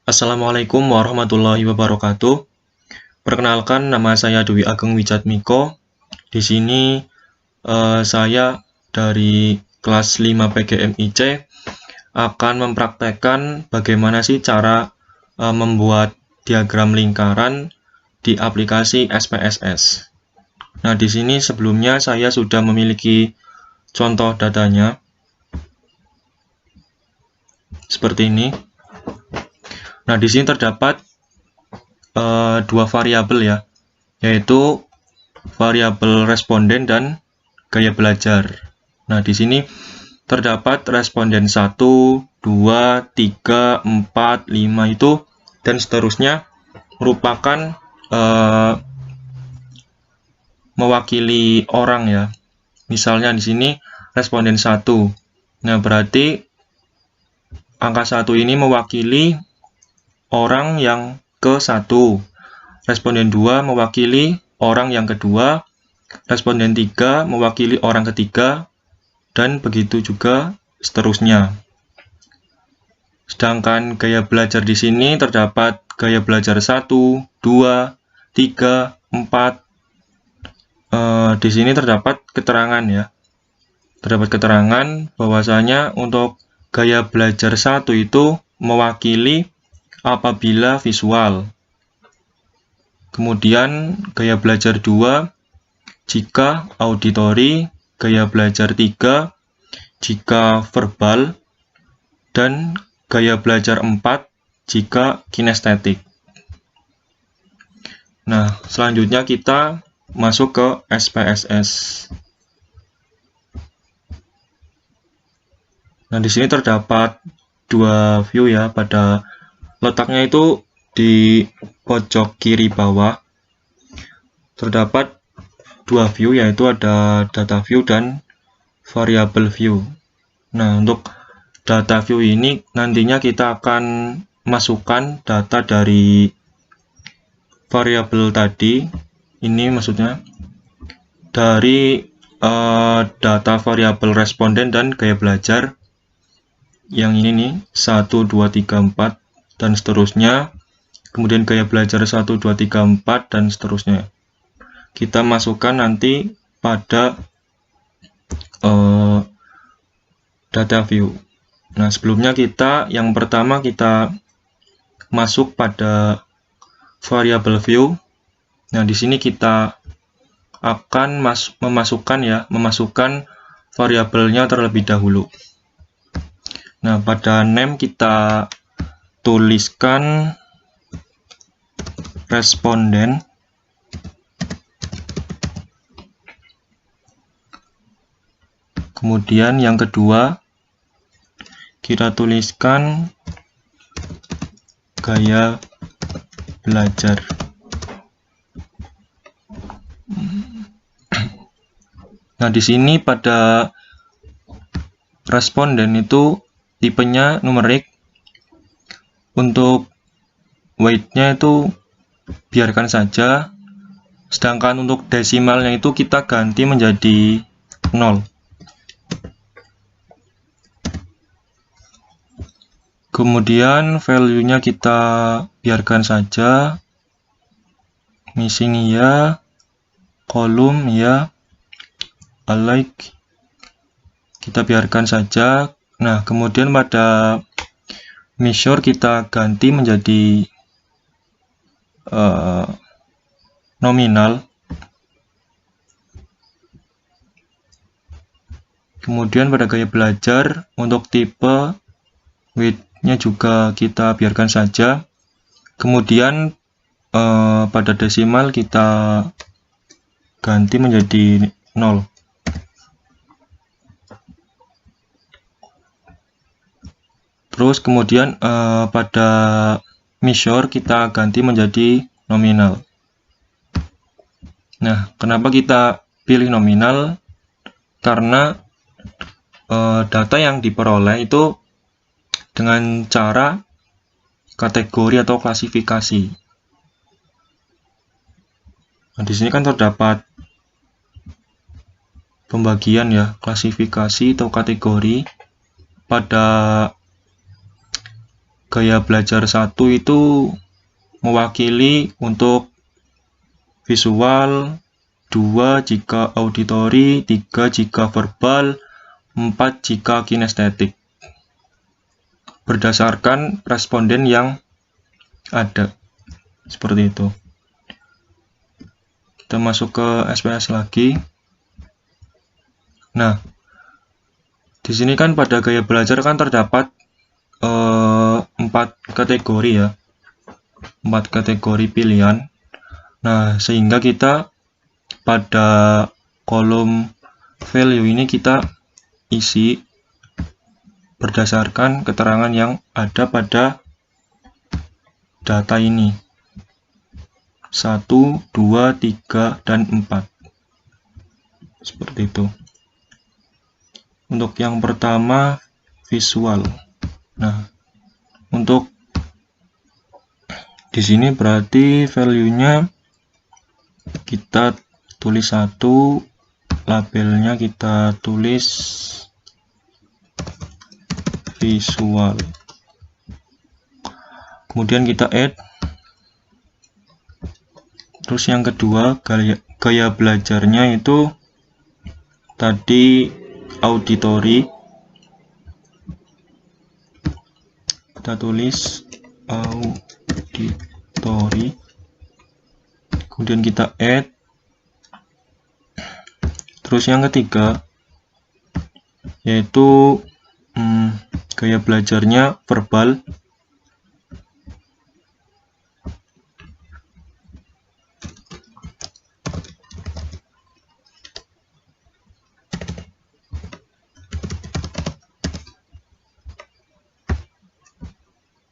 Assalamualaikum warahmatullahi wabarakatuh. Perkenalkan, nama saya Dwi Ageng Wijatmiko. Di sini saya dari kelas 5 PGMIC akan mempraktekkan bagaimana sih cara membuat diagram lingkaran di aplikasi SPSS. Nah, di sini sebelumnya saya sudah memiliki contoh datanya seperti ini. Nah, di sini terdapat dua variabel ya, yaitu variabel responden dan gaya belajar. Nah, di sini terdapat responden 1, 2, 3, 4, 5 itu dan seterusnya merupakan mewakili orang ya. Misalnya di sini responden 1. Nah, berarti angka 1 ini mewakili orang yang ke-1. Responden 2 mewakili orang yang kedua. Responden 3 mewakili orang ketiga. Dan begitu juga seterusnya. Sedangkan gaya belajar di sini terdapat gaya belajar 1, 2, 3, 4. Di sini terdapat keterangan ya. Terdapat keterangan bahwasanya untuk gaya belajar 1 itu mewakili apabila visual. Kemudian gaya belajar 2 jika auditori, gaya belajar 3 jika verbal, dan gaya belajar 4 jika kinestetik. Nah, selanjutnya kita masuk ke SPSS. Nah, di sini terdapat dua view ya, pada letaknya itu di pojok kiri bawah. Terdapat dua view, yaitu ada data view dan variable view. Nah, untuk data view ini nantinya kita akan masukkan data dari variabel tadi. Ini maksudnya dari data variabel responden dan gaya belajar. Yang ini nih, 1, 2, 3, 4, dan seterusnya. Kemudian gaya belajar 1, 2, 3, 4, dan seterusnya. Kita masukkan nanti pada data view. Nah, sebelumnya yang pertama kita masuk pada variable view. Nah, di sini kita akan memasukkan variabelnya terlebih dahulu. Nah, pada name kita tuliskan responden. Kemudian yang kedua kita tuliskan gaya belajar. Nah, di sini pada responden itu tipenya numerik. Untuk weight-nya itu biarkan saja. Sedangkan untuk desimalnya itu kita ganti menjadi 0. Kemudian value-nya kita biarkan saja. Missing ya, kolom ya, alike kita biarkan saja. Nah, kemudian pada measure kita ganti menjadi nominal. Kemudian pada gaya belajar untuk tipe width-nya juga kita biarkan saja. Kemudian pada desimal kita ganti menjadi 0. Terus kemudian pada measure kita ganti menjadi nominal. Nah, kenapa kita pilih nominal? Karena data yang diperoleh itu dengan cara kategori atau klasifikasi. Nah, di sini kan terdapat pembagian ya, klasifikasi atau kategori. Pada gaya belajar 1 itu mewakili untuk visual, 2 jika auditori, 3 jika verbal, 4 jika kinestetik. Berdasarkan responden yang ada. Seperti itu. Kita masuk ke SPS lagi. Nah, di sini kan pada gaya belajar kan terdapat 4 kategori ya. 4 kategori pilihan. Nah, sehingga kita pada kolom value ini kita isi berdasarkan keterangan yang ada pada data ini. 1, 2, 3, dan 4. Seperti itu. Untuk yang pertama, visual. Nah, untuk di sini berarti value-nya kita tulis 1, labelnya kita tulis visual. Kemudian kita add. Terus yang kedua, gaya belajarnya itu tadi auditory. Kita tulis auditory. Kemudian kita add. Terus yang ketiga yaitu gaya belajarnya verbal.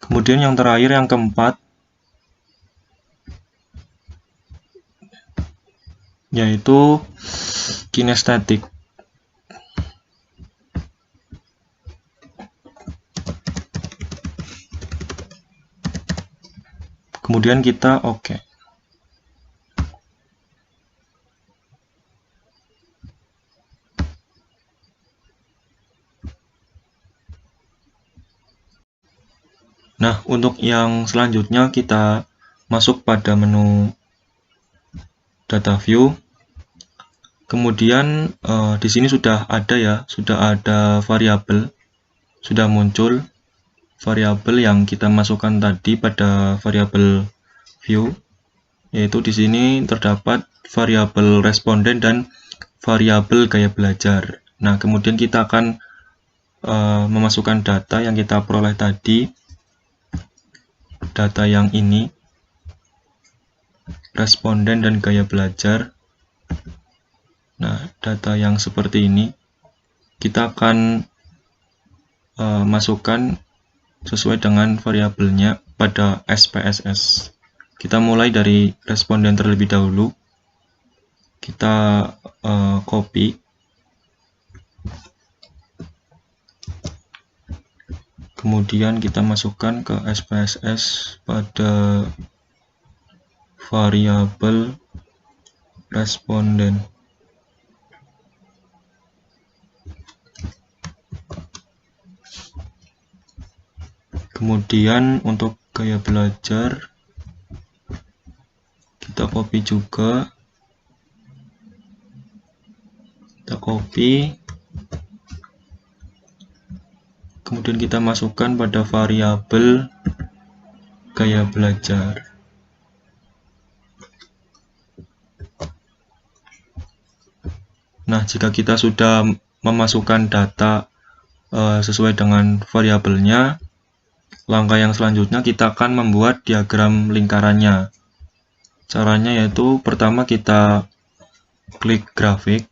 Kemudian yang terakhir, yang keempat, yaitu kinestetik. Kemudian kita oke. Nah, untuk yang selanjutnya kita masuk pada menu data view. Kemudian di sini sudah ada ya, sudah ada variabel, sudah muncul variabel yang kita masukkan tadi pada variabel view, yaitu di sini terdapat variabel responden dan variabel gaya belajar. Nah, kemudian kita akan memasukkan data yang kita peroleh tadi, data yang ini, responden dan gaya belajar. Nah, data yang seperti ini kita akan masukkan sesuai dengan variabelnya pada SPSS. Kita mulai dari responden terlebih dahulu. Kita copy. Kemudian kita masukkan ke SPSS pada variabel responden. Kemudian untuk gaya belajar kita copy juga. Kita copy. Kemudian kita masukkan pada variabel gaya belajar. Nah, jika kita sudah memasukkan data sesuai dengan variabelnya, langkah yang selanjutnya kita akan membuat diagram lingkarannya. Caranya yaitu pertama kita klik grafik,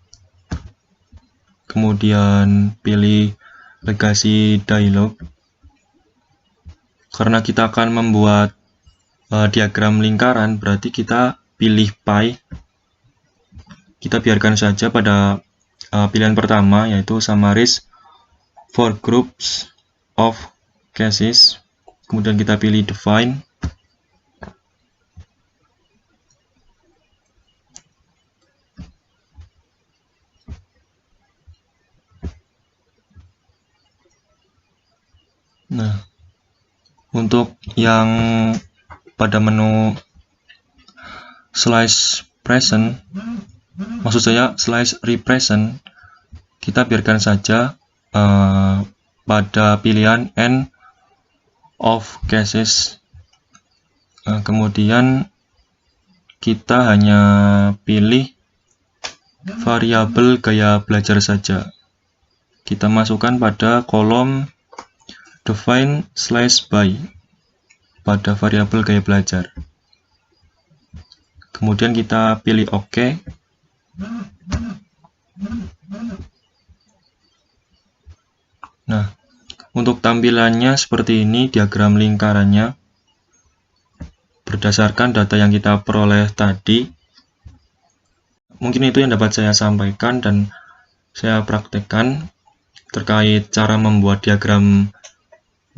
kemudian pilih legasi dialog. Karena kita akan membuat diagram lingkaran, berarti kita pilih pie. Kita biarkan saja pada pilihan pertama, yaitu summarize for groups of cases. Kemudian kita pilih define. Nah, Untuk yang pada menu slice present, maksud saya slice represent, kita biarkan saja pada pilihan end of cases. Kemudian kita hanya pilih variabel gaya belajar saja. Kita masukkan pada kolom define slash by pada variabel gaya belajar. Kemudian kita pilih OK. Nah, untuk tampilannya seperti ini diagram lingkarannya. Berdasarkan data yang kita peroleh tadi, mungkin itu yang dapat saya sampaikan dan saya praktekkan terkait cara membuat diagram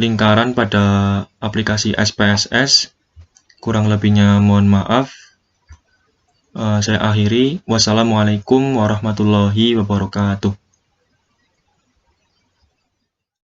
lingkaran pada aplikasi SPSS. Kurang lebihnya mohon maaf. Saya akhiri. Wassalamualaikum warahmatullahi wabarakatuh.